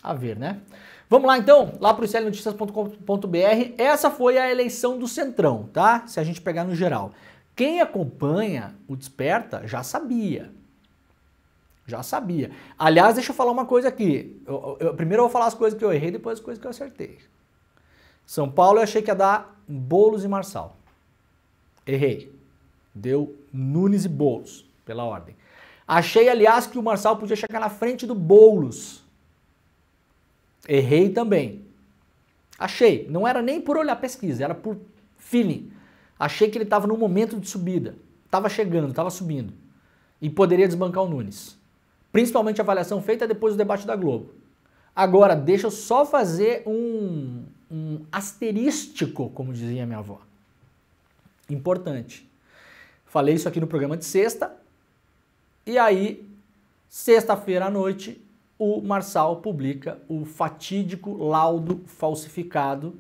A ver, né? Vamos lá então, lá para o iclnoticias.com.br. Essa foi a eleição do Centrão, tá? Se a gente pegar no geral. Quem acompanha o Desperta já sabia. Já sabia. Aliás, deixa eu falar uma coisa aqui. Primeiro eu vou falar as coisas que eu errei, depois as coisas que eu acertei. São Paulo eu achei que ia dar Boulos e Marçal. Errei. Deu Nunes e Boulos, pela ordem. Achei, aliás, que o Marçal podia chegar na frente do Boulos. Errei também. Achei. Não era nem por olhar pesquisa, era por feeling. Achei que ele estava num momento de subida. Estava chegando, estava subindo. E poderia desbancar o Nunes. Principalmente a avaliação feita depois do debate da Globo. Agora, deixa eu só fazer um asterístico, como dizia minha avó. Importante. Falei isso aqui no programa de sexta. E aí, sexta-feira à noite, o Marçal publica o fatídico laudo falsificado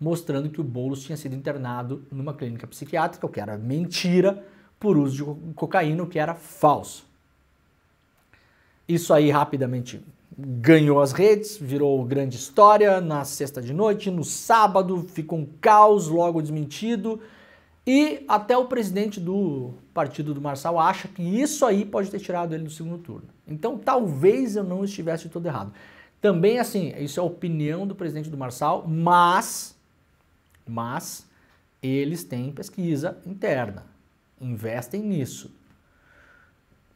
mostrando que o Boulos tinha sido internado numa clínica psiquiátrica, o que era mentira, por uso de cocaína, o que era falso. Isso aí rapidamente ganhou as redes, virou grande história na sexta de noite, no sábado ficou um caos, logo desmentido, e até o presidente do partido do Marçal acha que isso aí pode ter tirado ele do segundo turno. Então talvez eu não estivesse todo errado. Também assim, isso é a opinião do presidente do Marçal, mas eles têm pesquisa interna, investem nisso.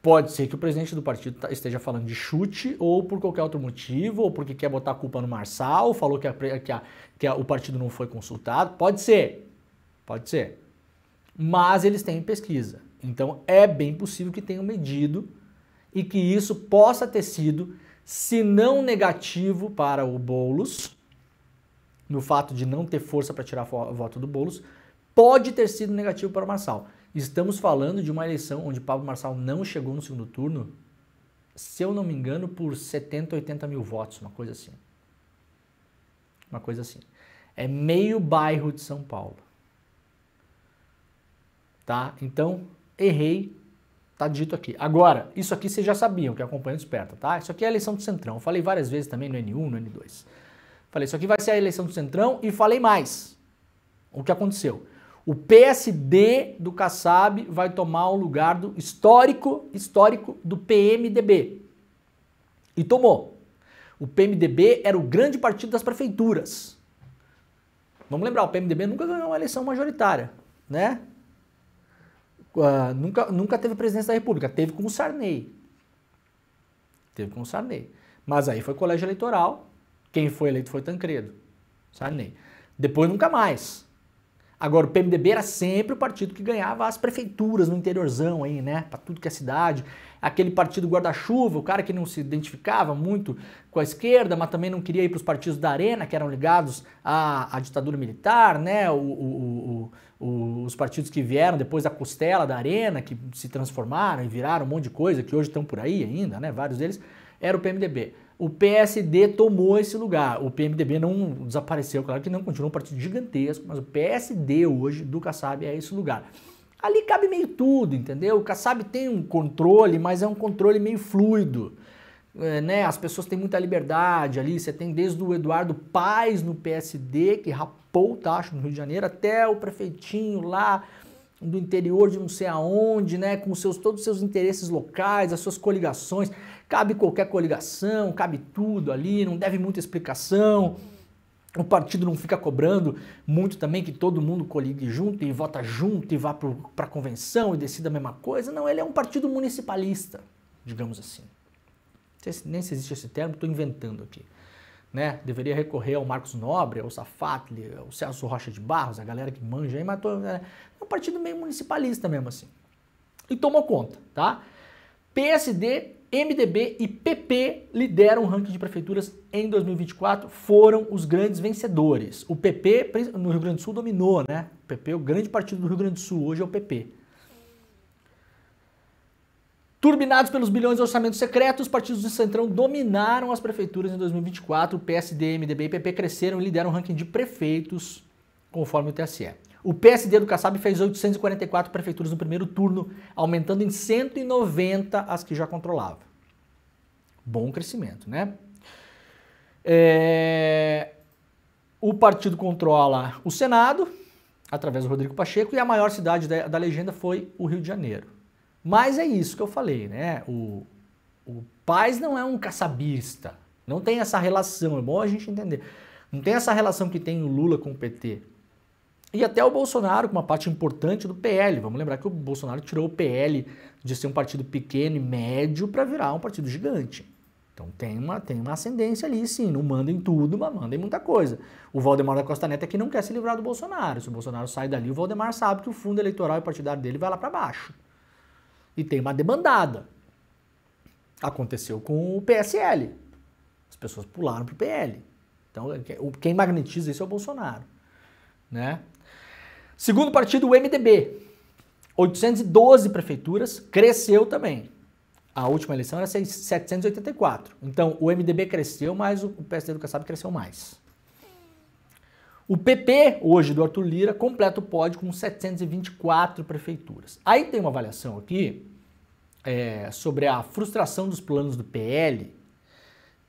Pode ser que o presidente do partido esteja falando de chute ou por qualquer outro motivo, ou porque quer botar a culpa no Marçal, falou que o partido não foi consultado. Pode ser. Mas eles têm pesquisa. Então é bem possível que tenham medido e que isso possa ter sido, se não negativo para o Boulos, no fato de não ter força para tirar o voto do Boulos, pode ter sido negativo para o Marçal. Estamos falando de uma eleição onde Pablo Marçal não chegou no segundo turno, se eu não me engano, por 70, 80 mil votos, uma coisa assim. Uma coisa assim. É meio bairro de São Paulo. Tá? Então, errei, tá dito aqui. Agora, isso aqui vocês já sabiam, que acompanham Desperta, tá? Isso aqui é a eleição do Centrão. Eu falei várias vezes também no N1, no N2. Falei, isso aqui vai ser a eleição do Centrão e falei mais. O que aconteceu? O PSD do Kassab vai tomar o lugar do histórico do PMDB. E tomou. O PMDB era o grande partido das prefeituras. Vamos lembrar, o PMDB nunca ganhou uma eleição majoritária, né? Nunca teve presidência da República, teve com o Sarney. Mas aí foi colégio eleitoral, quem foi eleito foi Tancredo, Sarney. Depois nunca mais. Agora, o PMDB era sempre o partido que ganhava as prefeituras no interiorzão aí, né? Pra tudo que é cidade. Aquele partido guarda-chuva, o cara que não se identificava muito com a esquerda, mas também não queria ir para os partidos da Arena, que eram ligados à ditadura militar, né? Os partidos que vieram depois da costela da Arena, que se transformaram e viraram um monte de coisa, que hoje estão por aí ainda, né? Vários deles, era o PMDB. O PSD tomou esse lugar. O PMDB não desapareceu, claro que não, continua um partido gigantesco, mas o PSD hoje do Kassab é esse lugar. Ali cabe meio tudo, entendeu? O Kassab tem um controle, mas é um controle meio fluido, né? As pessoas têm muita liberdade ali, você tem desde o Eduardo Paes no PSD, que rapou o tacho no Rio de Janeiro, até o prefeitinho lá do interior de não sei aonde, né? Com todos os seus interesses locais, as suas coligações. Cabe qualquer coligação, cabe tudo ali, não deve muita explicação. O partido não fica cobrando muito também que todo mundo coligue junto e vota junto e vá para a convenção e decida a mesma coisa. Não, ele é um partido municipalista, digamos assim. Não sei nem se existe esse termo, estou inventando aqui. Né? Deveria recorrer ao Marcos Nobre, ao Safatli, ao Celso Rocha de Barros, a galera que manja aí, mas é um partido meio municipalista mesmo assim. E tomou conta, tá? PSD, MDB e PP lideram o ranking de prefeituras em 2024, foram os grandes vencedores. O PP no Rio Grande do Sul dominou, né? O PP, o grande partido do Rio Grande do Sul, hoje é o PP. Turbinados pelos bilhões de orçamentos secretos, os partidos do Centrão dominaram as prefeituras em 2024. O PSD, MDB e PP cresceram e lideram o ranking de prefeitos, conforme o TSE. O PSD do Kassab fez 844 prefeituras no primeiro turno, aumentando em 190 as que já controlava. Bom crescimento, né? O partido controla o Senado, através do Rodrigo Pacheco, e a maior cidade da legenda foi o Rio de Janeiro. Mas é isso que eu falei, né? O Paes não é um caçabista, não tem essa relação, é bom a gente entender. Não tem essa relação que tem o Lula com o PT. E até o Bolsonaro, com uma parte importante do PL. Vamos lembrar que o Bolsonaro tirou o PL de ser um partido pequeno e médio para virar um partido gigante. Então tem uma ascendência ali, sim. Não manda em tudo, mas manda em muita coisa. O Valdemar da Costa Neto é que não quer se livrar do Bolsonaro. Se o Bolsonaro sai dali, o Valdemar sabe que o fundo eleitoral e partidário dele vai lá para baixo. E tem uma debandada. Aconteceu com o PSL. As pessoas pularam para o PL. Então, quem magnetiza isso é o Bolsonaro, né? Segundo partido, o MDB. 812 prefeituras, cresceu também. A última eleição era 784. Então, o MDB cresceu, mas o PSD do Kassab cresceu mais. O PP, hoje, do Arthur Lira, completa o pódio com 724 prefeituras. Aí tem uma avaliação aqui sobre a frustração dos planos do PL,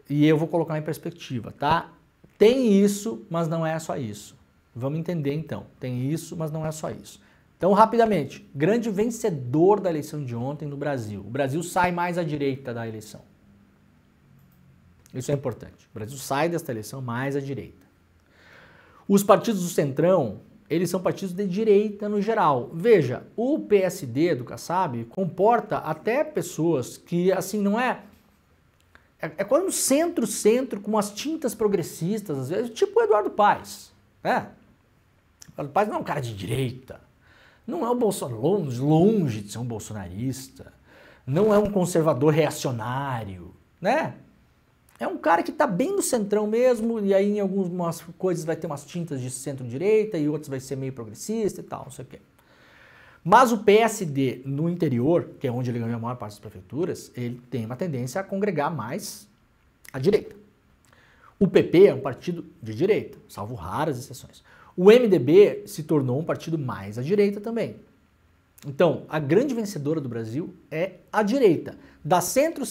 e eu vou colocar em perspectiva, tá? Tem isso, mas não é só isso. Vamos entender então. Tem isso, mas não é só isso. Então, rapidamente, grande vencedor da eleição de ontem no Brasil. O Brasil sai mais à direita da eleição. Isso é importante. O Brasil sai desta eleição mais à direita. Os partidos do Centrão, eles são partidos de direita no geral. Veja, o PSD do Kassab comporta até pessoas que, assim, não é... É quase um centro-centro com umas tintas progressistas, às vezes, tipo o Eduardo Paes. O Eduardo Paes não é um cara de direita. Não é um Bolsonaro, longe de ser um bolsonarista. Não é um conservador reacionário, né? É um cara que está bem no centrão mesmo, e aí em algumas coisas vai ter umas tintas de centro-direita e outras vai ser meio progressista e tal, não sei o quê. Mas o PSD no interior, que é onde ele ganhou a maior parte das prefeituras, ele tem uma tendência a congregar mais à direita. O PP é um partido de direita, salvo raras exceções. O MDB se tornou um partido mais à direita também. Então, a grande vencedora do Brasil é a direita. Da centro,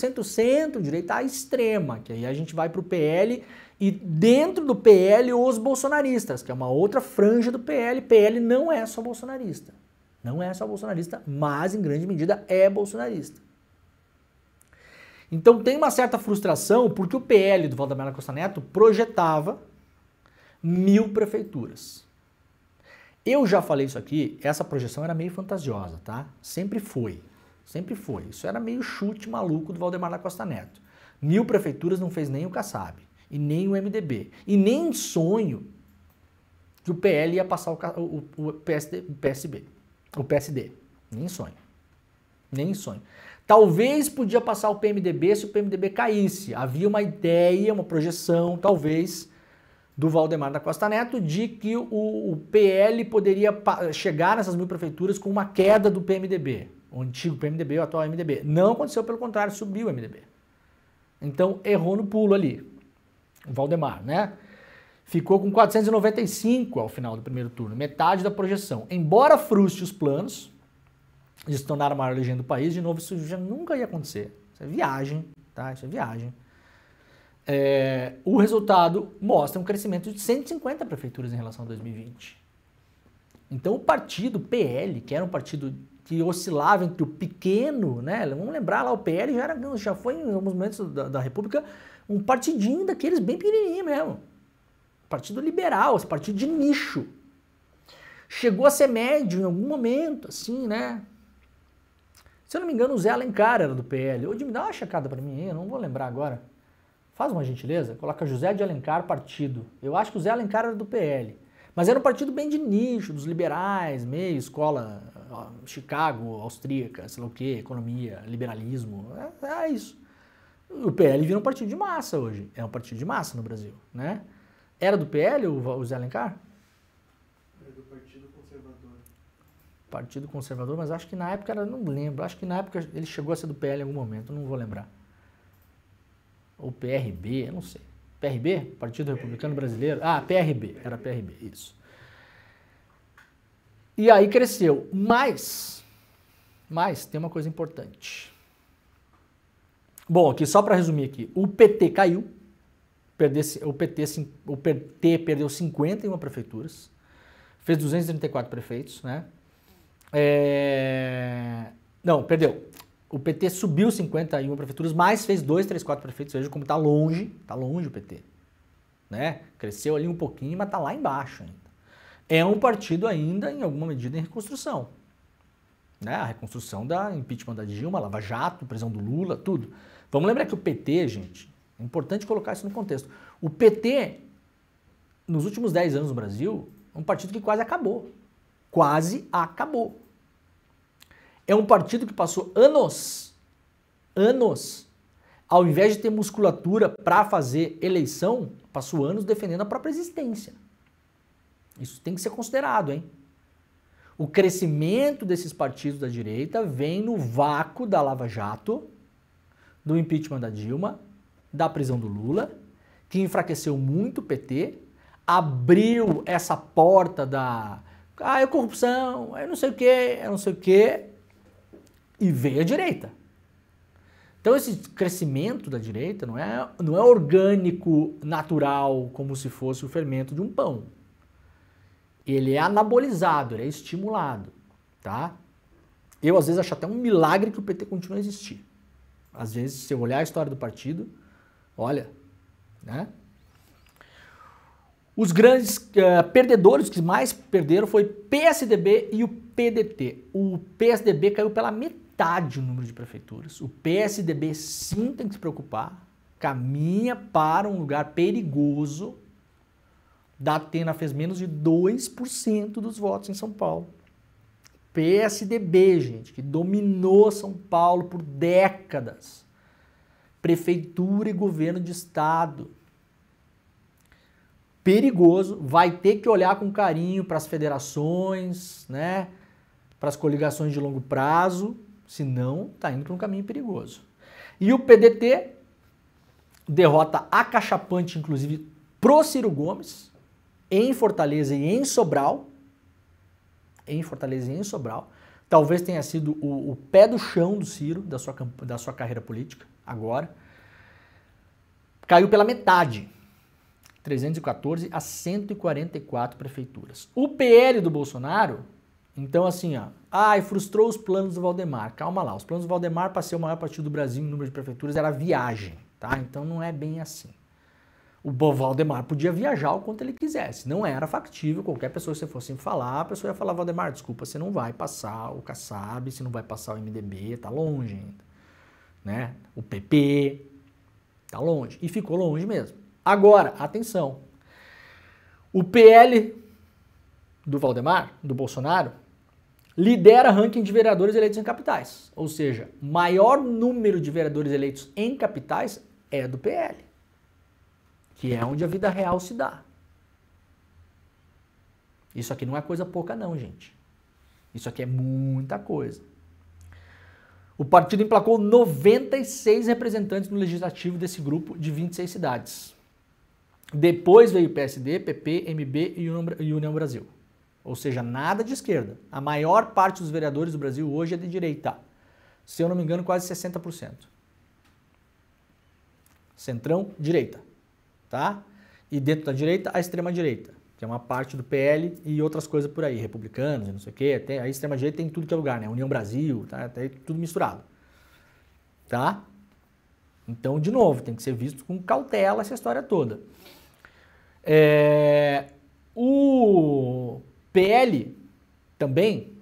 direita à extrema, que aí a gente vai para o PL e dentro do PL os bolsonaristas, que é uma outra franja do PL. PL não é só bolsonarista. Não é só bolsonarista, mas em grande medida é bolsonarista. Então tem uma certa frustração porque o PL do Valdemar da Costa Neto projetava 1000 prefeituras. Eu já falei isso aqui, essa projeção era meio fantasiosa, tá? Sempre foi. Sempre foi. Isso era meio chute maluco do Valdemar da Costa Neto. 1000 prefeituras não fez nem o Kassab, e nem o MDB, e nem em sonho que o PL ia passar o PSD. Nem em sonho. Nem em sonho. Talvez podia passar o PMDB se o PMDB caísse. Havia uma ideia, uma projeção, talvez, do Valdemar da Costa Neto de que o PL poderia chegar nessas 1000 prefeituras com uma queda do PMDB. O antigo PMDB, o atual MDB. Não aconteceu, pelo contrário, subiu o MDB. Então, errou no pulo ali. O Valdemar, né? Ficou com 495 ao final do primeiro turno, metade da projeção. Embora frustre os planos de se tornar a maior legenda do país, de novo, isso já nunca ia acontecer. Isso é viagem, tá? Isso é viagem. O resultado mostra um crescimento de 150 prefeituras em relação a 2020. Então o partido PL, que era um partido que oscilava entre o pequeno, né? Vamos lembrar lá, o PL já foi em alguns momentos da República um partidinho daqueles bem pequenininho mesmo. Partido liberal, esse partido de nicho. Chegou a ser médio em algum momento, assim, né? Se eu não me engano, o Zé Alencar era do PL. Ô, me dá uma checada pra mim aí, eu não vou lembrar agora. Faz uma gentileza, coloca José de Alencar partido. Eu acho que o Zé Alencar era do PL. Mas era um partido bem de nicho, dos liberais, meio escola Chicago, austríaca, sei lá o quê, economia, liberalismo. É isso. O PL vira um partido de massa hoje. É um partido de massa no Brasil, né? Era do PL o Zé Alencar? Era do Partido Conservador. Partido Conservador, mas acho que na época, não lembro, acho que na época ele chegou a ser do PL em algum momento, não vou lembrar. Ou PRB, eu não sei. PRB? Partido Republicano Brasileiro? Ah, PRB, era PRB, isso. E aí cresceu, mas tem uma coisa importante. Bom, aqui só para resumir aqui, o PT caiu, o PT perdeu 51 prefeituras, fez 234 prefeitos, né? Não, perdeu. O PT subiu 51 prefeituras, mas fez 2, 3, 4 prefeitos. Veja como tá longe o PT. Né? Cresceu ali um pouquinho, mas tá lá embaixo ainda. É um partido ainda, em alguma medida, em reconstrução. Né? A reconstrução da impeachment da Dilma, Lava Jato, prisão do Lula, tudo. Vamos lembrar que o PT, gente, é importante colocar isso no contexto. O PT, nos últimos 10 anos no Brasil, é um partido que quase acabou. Quase acabou. É um partido que passou anos, ao invés de ter musculatura para fazer eleição, passou anos defendendo a própria existência. Isso tem que ser considerado, hein? O crescimento desses partidos da direita vem no vácuo da Lava Jato, do impeachment da Dilma, da prisão do Lula, que enfraqueceu muito o PT, abriu essa porta da é corrupção, é não sei o quê, e veio a direita. Então esse crescimento da direita não é orgânico, natural, como se fosse o fermento de um pão. Ele é anabolizado, ele é estimulado, tá? Eu às vezes acho até um milagre que o PT continue a existir. Às vezes, se eu olhar a história do partido, olha, né? Os grandes perdedores que mais perderam foi PSDB e o PDT. O PSDB caiu pela metade o número de prefeituras. O PSDB sim tem que se preocupar, caminha para um lugar perigoso. Da Atena fez menos de 2% dos votos em São Paulo. PSDB, gente, que dominou São Paulo por décadas. Prefeitura e governo de estado. Perigoso, vai ter que olhar com carinho para as federações, né? Para as coligações de longo prazo, senão está indo para um caminho perigoso. E o PDT derrota acachapante, inclusive, pro Ciro Gomes, em Fortaleza e em Sobral. Talvez tenha sido o pé do chão do Ciro, da sua carreira política, agora. Caiu pela metade. 314 a 144 prefeituras. O PL do Bolsonaro, então assim, frustrou os planos do Valdemar. Calma lá, os planos do Valdemar para ser o maior partido do Brasil em número de prefeituras era viagem, tá? Então não é bem assim. O Valdemar podia viajar o quanto ele quisesse. Não era factível, qualquer pessoa que você fosse falar, a pessoa ia falar, Valdemar, desculpa, você não vai passar o Kassab, você não vai passar o MDB, tá longe ainda. Né? O PP, tá longe. E ficou longe mesmo. Agora, atenção. O PL do Valdemar, do Bolsonaro, lidera ranking de vereadores eleitos em capitais. Ou seja, maior número de vereadores eleitos em capitais é do PL. Que é onde a vida real se dá. Isso aqui não é coisa pouca não, gente. Isso aqui é muita coisa. O partido emplacou 96 representantes no legislativo desse grupo de 26 cidades. Depois veio PSD, PP, MB e União Brasil. Ou seja, nada de esquerda. A maior parte dos vereadores do Brasil hoje é de direita. Se eu não me engano, quase 60%. Centrão, direita. Tá? E dentro da direita, a extrema-direita, que é uma parte do PL e outras coisas por aí, republicanos e não sei o quê. A extrema-direita tem tudo que é lugar, né? União Brasil, tá? Tem tudo misturado. Tá? Então, de novo, tem que ser visto com cautela essa história toda. O PL também,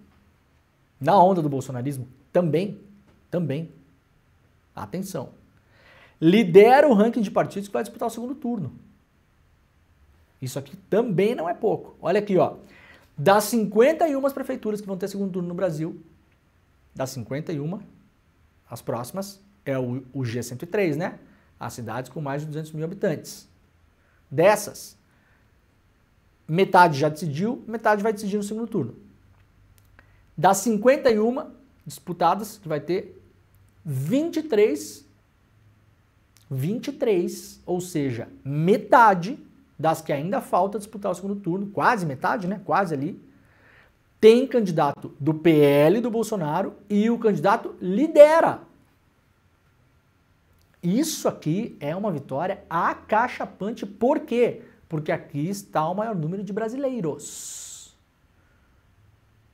na onda do bolsonarismo, também, atenção, lidera o ranking de partidos que vai disputar o segundo turno. Isso aqui também não é pouco. Olha aqui, ó. Das 51 prefeituras que vão ter segundo turno no Brasil, das 51, as próximas é o G103, né? As cidades com mais de 200 mil habitantes. Dessas, metade já decidiu, metade vai decidir no segundo turno. Das 51 disputadas, que vai ter 23, ou seja, metade das que ainda falta disputar o segundo turno, quase metade, né? Quase ali, tem candidato do PL do Bolsonaro e o candidato lidera. Isso aqui é uma vitória acachapante. Por quê? Porque aqui está o maior número de brasileiros.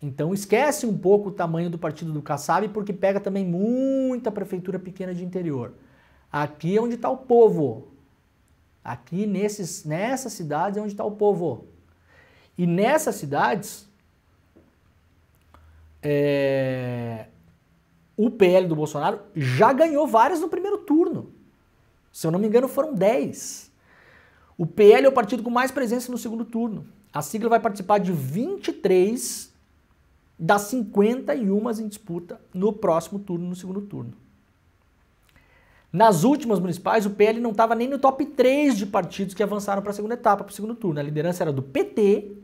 Então esquece um pouco o tamanho do partido do Kassab, porque pega também muita prefeitura pequena de interior. Aqui é onde está o povo. Aqui nessas cidades é onde está o povo. E nessas cidades, o PL do Bolsonaro já ganhou várias no primeiro turno. Se eu não me engano, foram 10. O PL é o partido com mais presença no segundo turno. A sigla vai participar de 23 das 51 em disputa no próximo turno, no segundo turno. Nas últimas municipais, o PL não estava nem no top 3 de partidos que avançaram para a segunda etapa, para o segundo turno. A liderança era do PT,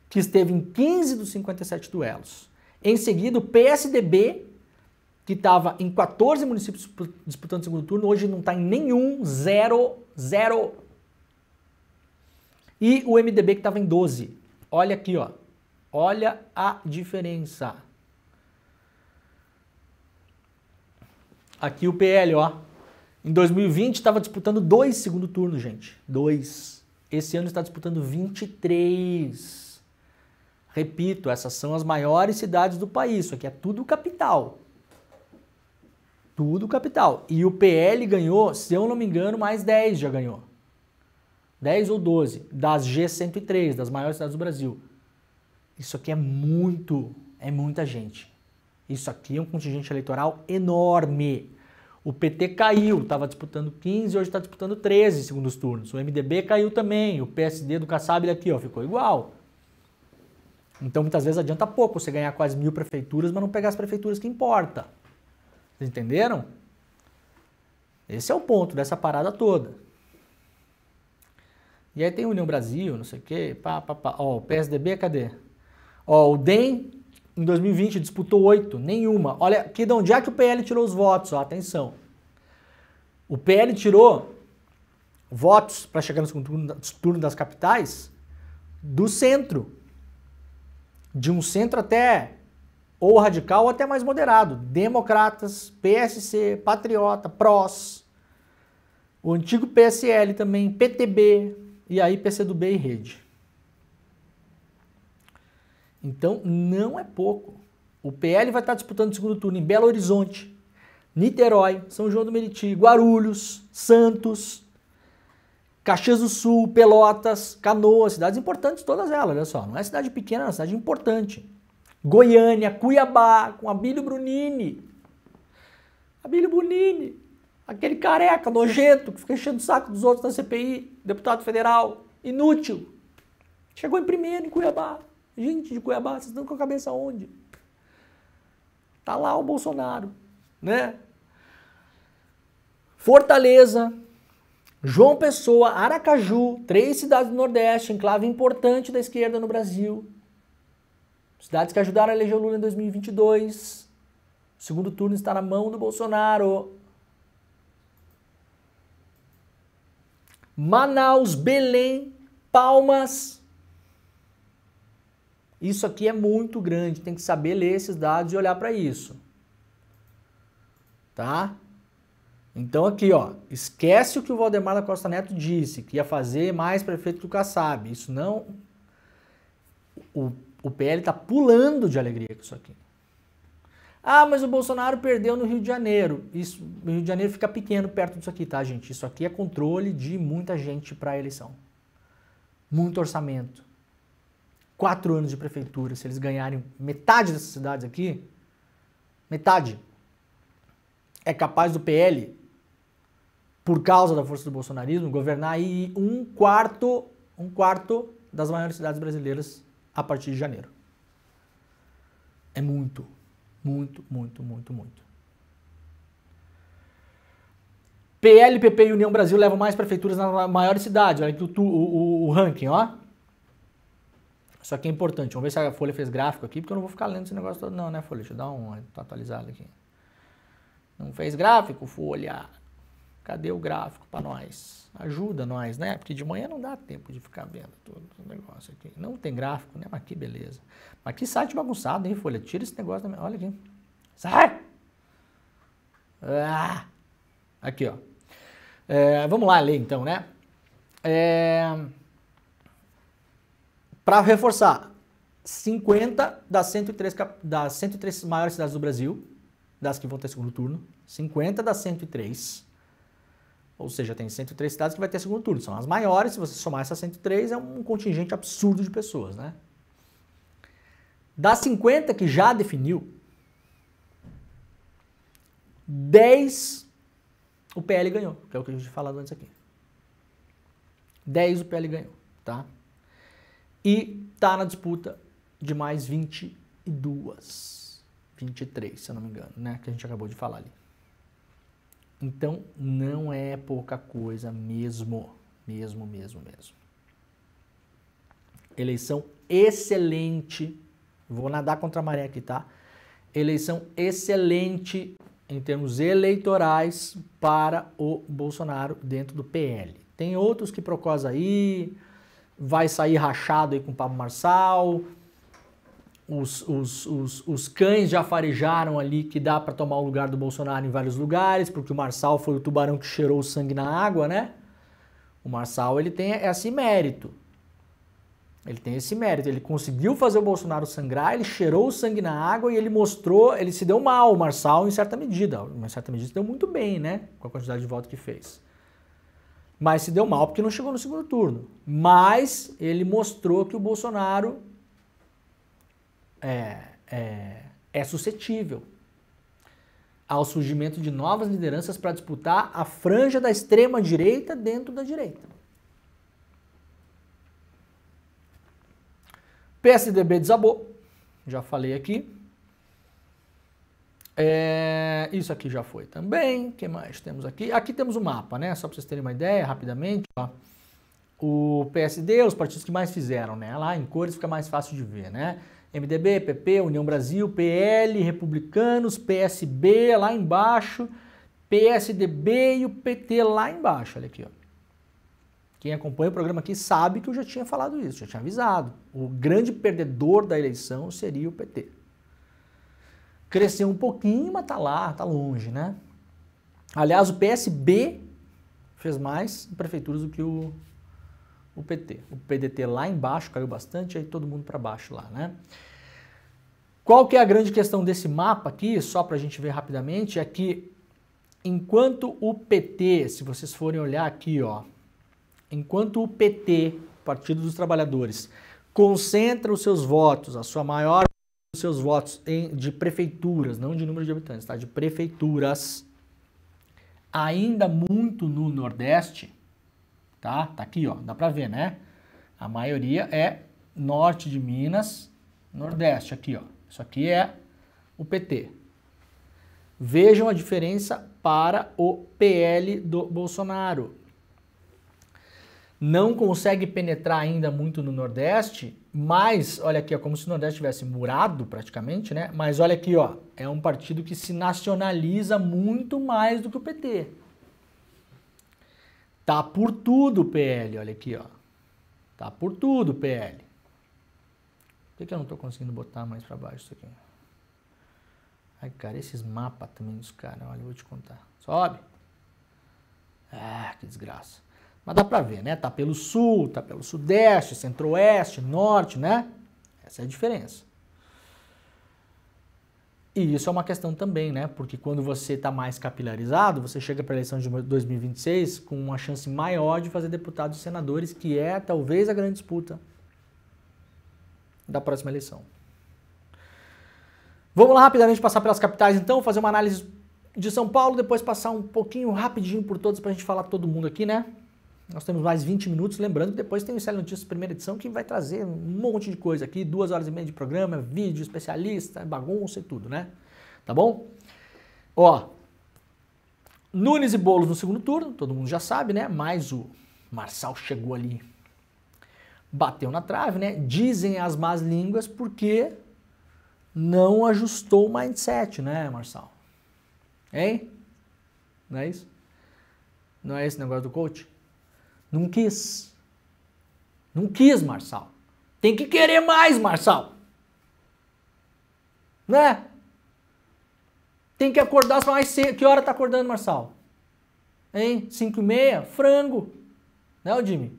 que esteve em 15 dos 57 duelos. Em seguida, o PSDB, que estava em 14 municípios disputando o segundo turno, hoje não está em nenhum, 0. E o MDB, que estava em 12. Olha aqui, ó. Olha a diferença. Aqui o PL, ó. Em 2020 estava disputando 2 segundo turno, gente. 2. Esse ano está disputando 23. Repito, essas são as maiores cidades do país. Isso aqui é tudo capital. Tudo capital. E o PL ganhou, se eu não me engano, mais 10 já ganhou. 10 ou 12 das G103, das maiores cidades do Brasil. Isso aqui é muita gente. Isso aqui é um contingente eleitoral enorme. O PT caiu, estava disputando 15, hoje está disputando 13 segundos turnos. O MDB caiu também, o PSD do Kassab aqui, ó, ficou igual. Então muitas vezes adianta pouco você ganhar quase 1000 prefeituras, mas não pegar as prefeituras que importa. Vocês entenderam? Esse é o ponto dessa parada toda. E aí tem União Brasil, não sei o quê, Ó, o PSDB, cadê? Ó, o DEM em 2020 disputou 8, nenhuma. Olha aqui de onde é que o PL tirou os votos, ó, atenção. O PL tirou votos para chegar no segundo turno das capitais do centro. De um centro até ou radical ou até mais moderado. Democratas, PSC, Patriota, PROS, o antigo PSL também, PTB, e aí PCdoB e Rede. Então, não é pouco. O PL vai estar disputando o segundo turno em Belo Horizonte, Niterói, São João do Meriti, Guarulhos, Santos, Caxias do Sul, Pelotas, Canoas, cidades importantes todas elas, olha só. Não é cidade pequena, é uma cidade importante. Goiânia, Cuiabá, com Abílio Brunini. Abílio Brunini, aquele careca nojento que fica enchendo o saco dos outros na CPI, deputado federal, inútil. Chegou em primeiro em Cuiabá. Gente de Cuiabá, vocês estão com a cabeça onde? Tá lá o Bolsonaro, né? Fortaleza, João Pessoa, Aracaju, 3 cidades do Nordeste, enclave importante da esquerda no Brasil. Cidades que ajudaram a eleger o Lula em 2022. O segundo turno está na mão do Bolsonaro. Manaus, Belém, Palmas. Isso aqui é muito grande, tem que saber ler esses dados e olhar para isso. Tá? Então aqui, ó, esquece o que o Valdemar da Costa Neto disse, que ia fazer mais prefeito que o Kassab. Isso não... O PL tá pulando de alegria com isso aqui. Ah, mas o Bolsonaro perdeu no Rio de Janeiro. Isso, o Rio de Janeiro fica pequeno perto disso aqui, tá, gente? Isso aqui é controle de muita gente para a eleição. Muito orçamento. 4 anos de prefeitura, se eles ganharem metade dessas cidades aqui, metade, é capaz do PL, por causa da força do bolsonarismo, governar aí um quarto das maiores cidades brasileiras a partir de janeiro. É muito. PL, PP e União Brasil levam mais prefeituras nas maiores cidades. Olha aqui o ranking, ó. Isso aqui é importante. Vamos ver se a Folha fez gráfico aqui, porque eu não vou ficar lendo esse negócio todo não, né, Folha? Deixa eu dar uma atualizada aqui. Não fez gráfico, Folha? Cadê o gráfico para nós? Ajuda nós, né? Porque de manhã não dá tempo de ficar vendo todo o negócio aqui. Não tem gráfico, né? Mas que beleza. Mas que site bagunçado, hein, Folha? Tira esse negócio da minha... Olha aqui. Sai! Ah! Aqui, ó. Vamos lá ler então, né? Para reforçar, 50 das 103 maiores cidades do Brasil, das que vão ter segundo turno, 50 das 103, ou seja, tem 103 cidades que vai ter segundo turno, são as maiores, se você somar essas 103, é um contingente absurdo de pessoas, né? Das 50 que já definiu, 10 o PL ganhou, que é o que a gente falou antes aqui. 10 o PL ganhou, tá? E tá na disputa de mais 22, 23, se eu não me engano, né? Que a gente acabou de falar ali. Então, não é pouca coisa mesmo. Eleição excelente. Vou nadar contra a maré aqui, tá? Eleição excelente em termos eleitorais para o Bolsonaro dentro do PL. Tem outros que procosam aí, vai sair rachado aí com o Pablo Marçal, os cães já farejaram ali que dá para tomar o lugar do Bolsonaro em vários lugares, porque o Marçal foi o tubarão que cheirou o sangue na água, né? O Marçal, ele tem esse mérito. Ele tem esse mérito, ele conseguiu fazer o Bolsonaro sangrar, ele cheirou o sangue na água e ele mostrou, ele se deu mal, o Marçal, em certa medida se deu muito bem, né, com a quantidade de votos que fez. Mas se deu mal porque não chegou no segundo turno. Mas ele mostrou que o Bolsonaro é suscetível ao surgimento de novas lideranças para disputar a franja da extrema-direita dentro da direita. PSDB desabou, já falei aqui. Isso aqui já foi também. O que mais temos aqui? Aqui temos o mapa, né? Só para vocês terem uma ideia, rapidamente. Ó. O PSD, os partidos que mais fizeram, né? Lá em cores fica mais fácil de ver, né? MDB, PP, União Brasil, PL, Republicanos, PSB lá embaixo, PSDB e o PT lá embaixo. Olha aqui, ó. Quem acompanha o programa aqui sabe que eu já tinha falado isso, já tinha avisado. O grande perdedor da eleição seria o PT. Cresceu um pouquinho, mas tá lá, tá longe, né? Aliás, o PSB fez mais em prefeituras do que o PT. O PDT lá embaixo caiu bastante, aí todo mundo para baixo lá, né? Qual que é a grande questão desse mapa aqui, só para a gente ver rapidamente, é que enquanto o PT, se vocês forem olhar aqui, ó, enquanto o PT, Partido dos Trabalhadores, concentra os seus votos, a sua maior dos seus votos de prefeituras, não de número de habitantes, tá? De prefeituras, ainda muito no Nordeste, tá? Tá aqui, ó, dá pra ver, né? A maioria é norte de Minas, Nordeste, aqui, ó. Isso aqui é o PT. Vejam a diferença para o PL do Bolsonaro. Não consegue penetrar ainda muito no Nordeste, mas, olha aqui, ó, como se o Nordeste tivesse murado praticamente, né? Mas olha aqui, ó, é um partido que se nacionaliza muito mais do que o PT. Tá por tudo o PL, olha aqui, ó. Tá por tudo o PL. Por que eu não tô conseguindo botar mais pra baixo isso aqui? Ai, cara, esses mapas também dos caras, olha, eu vou te contar. Sobe. Ah, que desgraça. Mas dá pra ver, né? Tá pelo sul, tá pelo sudeste, centro-oeste, norte, né? Essa é a diferença. E isso é uma questão também, né? Porque quando você tá mais capilarizado, você chega para a eleição de 2026 com uma chance maior de fazer deputados e senadores, que é talvez a grande disputa da próxima eleição. Vamos lá rapidamente passar pelas capitais, então, fazer uma análise de São Paulo, depois passar um pouquinho rapidinho por todos pra gente falar todo mundo aqui, né? Nós temos mais 20 minutos, lembrando que depois tem o Célio Notícias primeira edição, que vai trazer um monte de coisa aqui, 2 horas e meia de programa, vídeo, especialista, bagunça e tudo, né? Tá bom? Ó, Nunes e Boulos no segundo turno, todo mundo já sabe, né? Mas o Marçal chegou ali, bateu na trave, né? Dizem as más línguas porque não ajustou o mindset, né, Marçal? Hein? Não é isso? Não é esse negócio do coach? Não quis. Não quis, Marçal. Tem que querer mais, Marçal. Né? Tem que acordar mais cedo. Que hora tá acordando, Marçal? Hein? 5h30, frango. Né, ô Jimmy?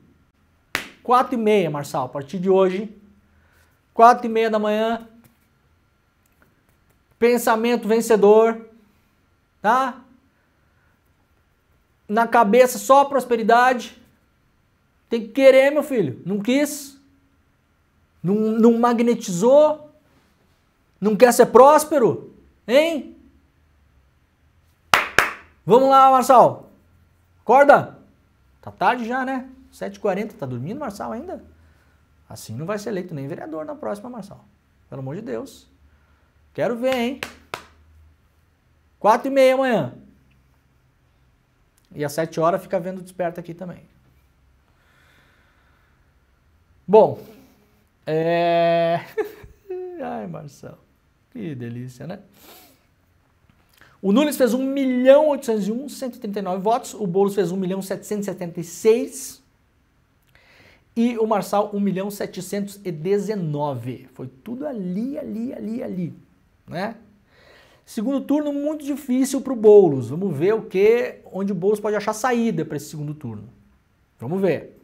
4h30, Marçal, a partir de hoje. 4h30 da manhã. Pensamento vencedor. Tá? Na cabeça só prosperidade. Tem que querer, meu filho. Não quis. Não magnetizou. Não quer ser próspero. Hein? Vamos lá, Marçal. Acorda. Tá tarde já, né? 7h40. Tá dormindo, Marçal, ainda? Assim não vai ser eleito nem vereador na próxima, Marçal. Pelo amor de Deus. Quero ver, hein? 4h30 amanhã. E às 7 horas fica vendo Desperta aqui também. Bom. Ai, Marcelo. Que delícia, né? O Nunes fez 1.801.139 votos. O Boulos fez 1.776. E o Marçal 1.719. Foi tudo ali. Né? Segundo turno muito difícil para o Boulos. Vamos ver onde o Boulos pode achar saída para esse segundo turno. Vamos ver.